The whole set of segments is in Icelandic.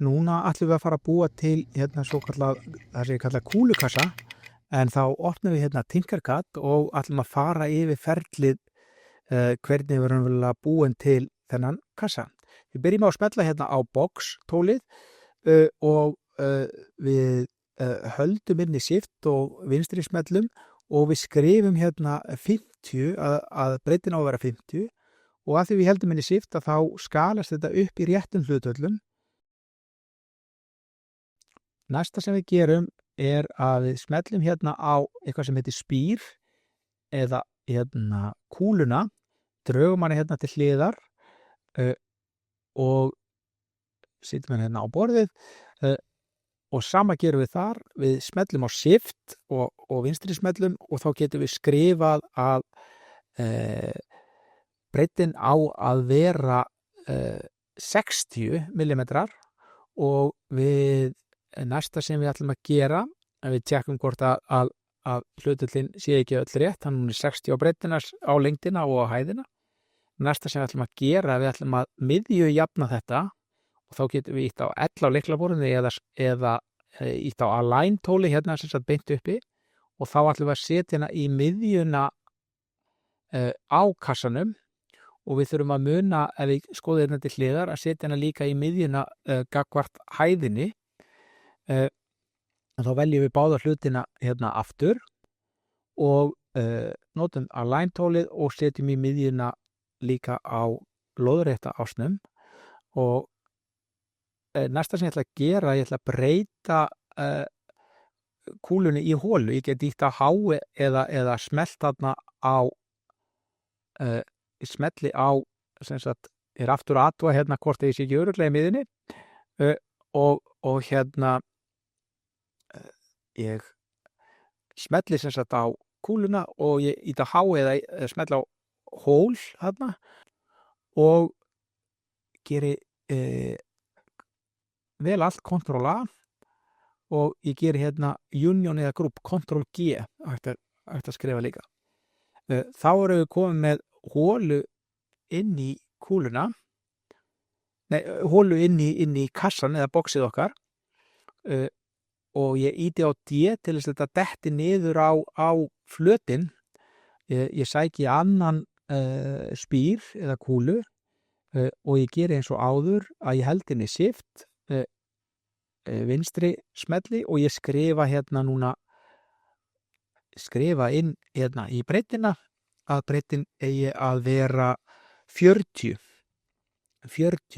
Núna ætlum við að fara að búa til það sem ég kalla kúlukassa, en þá opnum við Tinkercad og ætlum að fara yfir ferlið hvernig við erum búin til þennan kassa. Við byrjum á að smella á box tólið og við höldum inn í shift og vinstri smellum og við skrifum 50 að breiddin á að vera 50 og að því við höldum inn í shift að þá skalast þetta upp í réttum hlutföllum. Næsta sem við gerum að við smellum á eitthvað sem heitir spýr eða kúluna, drögum hana til hliðar og setjum hana á borðið og sama gerum við þar, við smellum á shift og vinstri smellum og þá getum við skrifað að breiddin á að vera 60 millimetrar og við næsta sem við ætlum að gera, við tjekkum hvort að hlutullin sé ekki öll rétt, hann er 60 á breiddina, á lengdina og á hæðina. Næsta sem við ætlum að gera, við ætlum að miðjujafna þetta og þá getum við ítt á L á lyklaborðinu eða ítt á align tóli sem sagt beint uppi og þá ætlum við að setja hana í miðjuna á kassanum og við þurfum að muna, ef við skoðum til hliðar, að setja hana líka í miðjuna gagnvart hæðinni. Þá veljum við báða hlutina aftur og notum align tólið og setjum í miðjuna líka á lóðrétta ásnum og næsta sem ég ætla að gera, ég ætla að breyta kúlunni í hólu. Ég get ítt á H eða smellt þarna á smelli á sem sagt, aftur að athuga hvort ég sé ekki örugglega í miðjunni og ég smelli sem sagt á kúluna og ég ítt á H eða smelli á hól þarna og geri vel allt Ctrl A og ég geri union eða group Ctrl G hægt að skrifa líka. Þá erum við komið með hólu inn í kúluna, hólu inn í kassan eða boxið okkar og ég íti á D til þess að þetta detti niður á flötinn. Ég sæki annan spýr eða kúlu og ég geri eins og áður að ég held inn í shift vinstri smelli og ég skrifa núna inn í breiddina að breiddin eigi að vera 40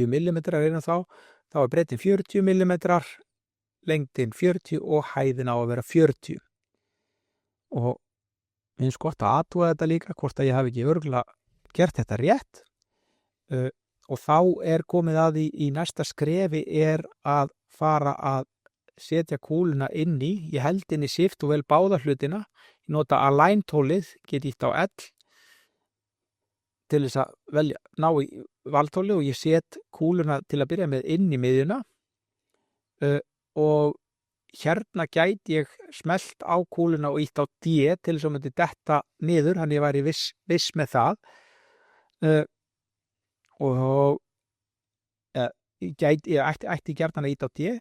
millimetrar þá er breiddin 40 millimetrar, lengdin 40 og hæðin á að vera 40 og minnst gott að athuga þetta líka hvort að ég hafi ekki örugglega gert þetta rétt og þá er komið að í næsta skrefi að fara að setja kúluna inn í, ég held inn í shift og vel báða hlutina, ég nota align tólið, get ítt á L til þess að velja, ná í valtóli og ég set kúluna til að byrja með inn í miðjuna og gæti ég smellt á kúluna og ítt á D til þess að myndi detta niður, hann ég væri viss með það og ég ætti gjarnan að ítt á D.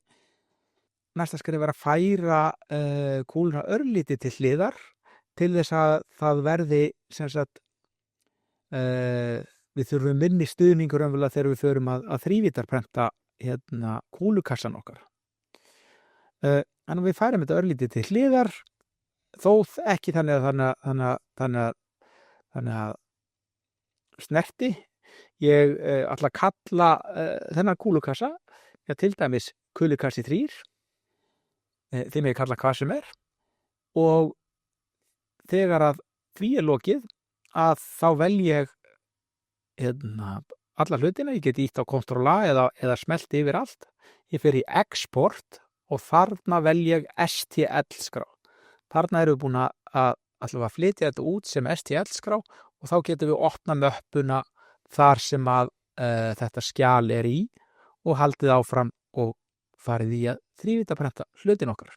Næsta skref að færa kúluna örlítið til hliðar til þess að það verði sem sagt við þurfum minni stuðningur þegar við förum að þrívítarprenta kúlukassan okkar. En við færum þetta örlítið til hliðar þó ekki þannig að snerti. Ég ætla að kalla þennan kúlukassa til dæmis kúlukassi 3 þeim ég kalla hvað sem og þegar að því er lokið að þá velj ég alla hlutina, ég get ítt á Ctrl A eða smellt yfir allt, ég fer í export og þarna velj ég STL skrá. Þarna erum við búin að flytja þetta út sem STL skrá og þá getum við opna möppuna þar sem að þetta skjal er í og haldið áfram og farið í að þrívítaprenta hlutin okkar.